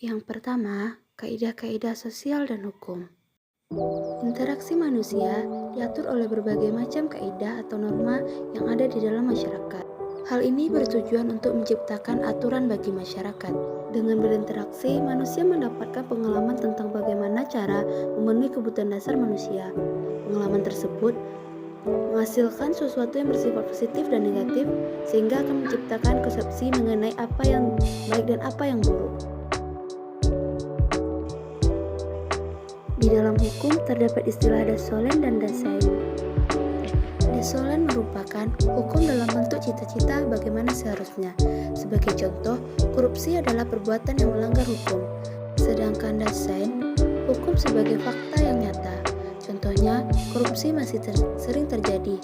Yang pertama, kaidah-kaidah sosial dan hukum. Interaksi manusia diatur oleh berbagai macam kaidah atau norma yang ada di dalam masyarakat. Hal ini bertujuan untuk menciptakan aturan bagi masyarakat. Dengan berinteraksi, manusia mendapatkan pengalaman tentang bagaimana cara memenuhi kebutuhan dasar manusia. Pengalaman tersebut menghasilkan sesuatu yang bersifat positif dan negatif, sehingga akan menciptakan konsepsi mengenai apa yang baik dan apa yang buruk. Di dalam hukum terdapat istilah dasolen dan dasain. Dasolen merupakan hukum dalam bentuk cita-cita bagaimana seharusnya. Sebagai contoh, korupsi adalah perbuatan yang melanggar hukum. Sedangkan dasain, hukum sebagai fakta yang nyata. Contohnya, korupsi masih sering terjadi.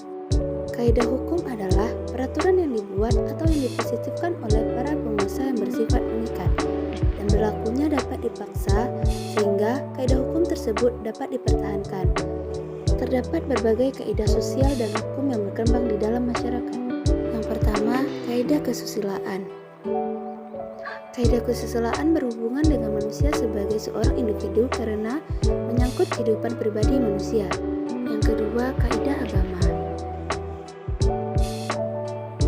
Kaidah hukum adalah peraturan yang dibuat atau yang dipositifkan oleh para penguasa yang bersifat mengikat dan berlakunya dapat dipaksa sehingga kaidah hukum tersebut dapat dipertahankan. Terdapat berbagai kaidah sosial dan hukum yang berkembang di dalam masyarakat. Yang pertama, kaidah kesusilaan. Kaidah kesusilaan berhubungan dengan manusia sebagai seorang individu karena menyangkut kehidupan pribadi manusia. Yang kedua, kaidah agama.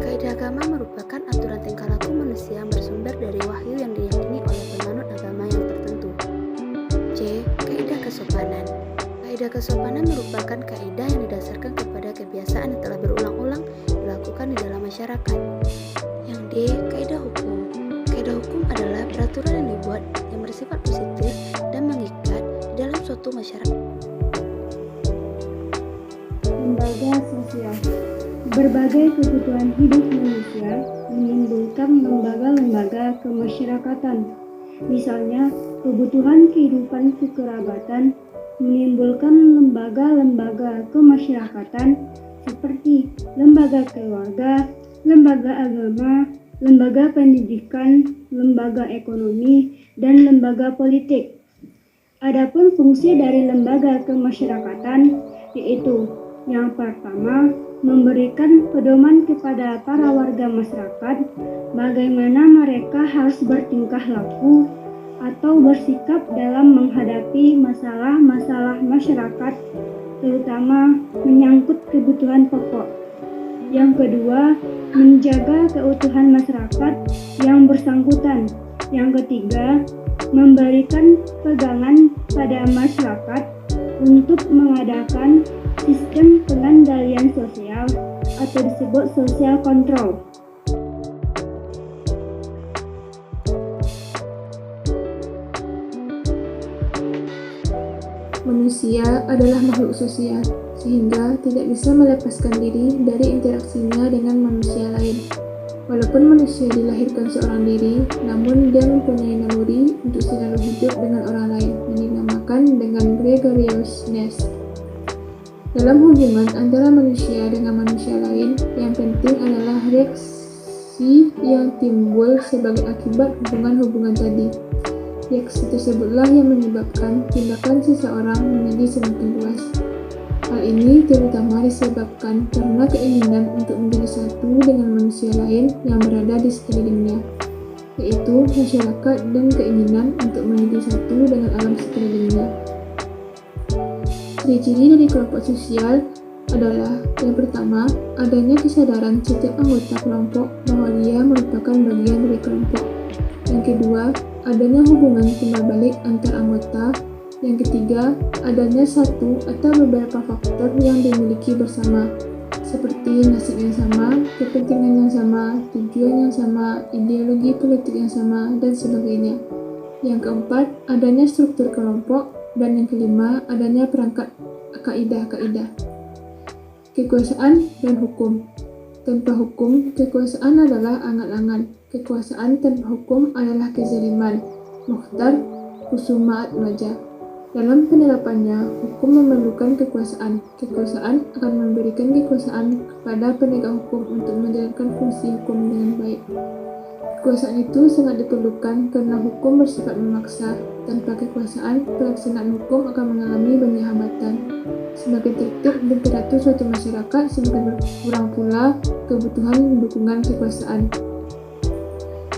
Kaidah agama merupakan aturan tingkah laku manusia yang bersumber dari wahyu yang diyakini oleh pemanut agama yang tertentu. C. Kaidah kesopanan. Kaidah kesopanan merupakan kaidah yang didasarkan kepada kebiasaan yang telah berulang-ulang dilakukan di dalam masyarakat. Yang D. Kaidah hukum. Kaidah hukum adalah peraturan yang dibuat yang bersifat positif dan mengikat di dalam suatu masyarakat. Lembaga sosial. Berbagai kebutuhan hidup manusia menimbulkan lembaga-lembaga kemasyarakatan. Misalnya, kebutuhan kehidupan kekerabatan menimbulkan lembaga-lembaga kemasyarakatan seperti lembaga keluarga, lembaga agama, lembaga pendidikan, lembaga ekonomi, dan lembaga politik. Adapun fungsi dari lembaga kemasyarakatan yaitu yang pertama, memberikan pedoman kepada para warga masyarakat bagaimana mereka harus bertingkah laku atau bersikap dalam menghadapi masalah-masalah masyarakat, terutama menyangkut kebutuhan pokok. Yang kedua, menjaga keutuhan masyarakat yang bersangkutan. Yang ketiga, memberikan pegangan pada masyarakat untuk mengadakan sistem pengendalian sosial atau disebut social control. Manusia adalah makhluk sosial, sehingga tidak bisa melepaskan diri dari interaksinya dengan manusia lain. Walaupun manusia dilahirkan seorang diri, namun dia mempunyai naluri untuk selalu hidup dengan orang lain, yang dinamakan dengan gregariousness. Dalam hubungan antara manusia dengan manusia lain, yang penting adalah reaksi yang timbul sebagai akibat hubungan-hubungan tadi. Reaksi tersebutlah yang menyebabkan tindakan seseorang menjadi semakin luas. Hal ini terutama disebabkan karena keinginan untuk menjadi satu dengan manusia lain yang berada di sekelilingnya, yaitu masyarakat, dan keinginan untuk menjadi satu dengan alam sekelilingnya. Ciri-ciri dari kelompok sosial adalah yang pertama, adanya kesadaran setiap anggota kelompok bahwa dia merupakan bagian dari kelompok. Yang kedua, adanya hubungan timbal balik antar anggota. Yang ketiga, adanya satu atau beberapa faktor yang dimiliki bersama, seperti nasib yang sama, kepentingan yang sama, tujuan yang sama, ideologi politik yang sama, dan sebagainya. Yang keempat, adanya struktur kelompok. Dan yang kelima, adanya perangkat kaidah-kaidah. Kekuasaan dan hukum. Tanpa hukum, kekuasaan adalah angan-angan. Kekuasaan tanpa hukum adalah kezaliman. Mukhtar Kusuma Atmaja. Dalam penerapannya, hukum memerlukan kekuasaan. Kekuasaan akan memberikan kekuasaan kepada penegak hukum untuk menjalankan fungsi hukum dengan baik. Kekuasaan itu sangat diperlukan karena hukum bersifat memaksa. Tanpa kekuasaan, pelaksanaan hukum akan mengalami banyak hambatan. Semakin tertib dan teratur suatu masyarakat, semakin berkurang pula kebutuhan dukungan kekuasaan.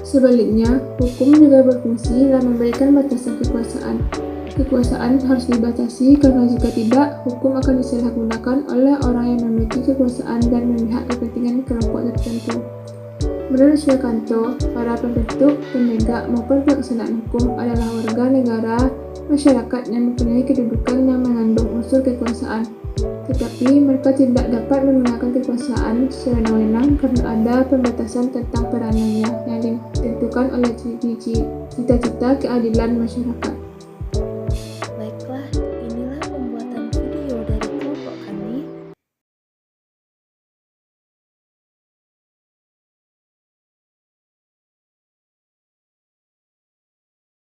Sebaliknya, hukum juga berfungsi dalam memberikan batasan kekuasaan. Kekuasaan harus dibatasi karena jika tidak, hukum akan disalahgunakan oleh orang yang memiliki kekuasaan dan memihak kepentingan kelompok tertentu. Menurut Suekanto, para pembentuk, penegak maupun pelaksanaan hukum adalah warga negara masyarakat yang mempunyai kedudukan yang mengandung unsur kekuasaan. Tetapi mereka tidak dapat menggunakan kekuasaan sewenang-wenang karena ada pembatasan tentang peranannya yang ditentukan oleh cita-cita keadilan masyarakat.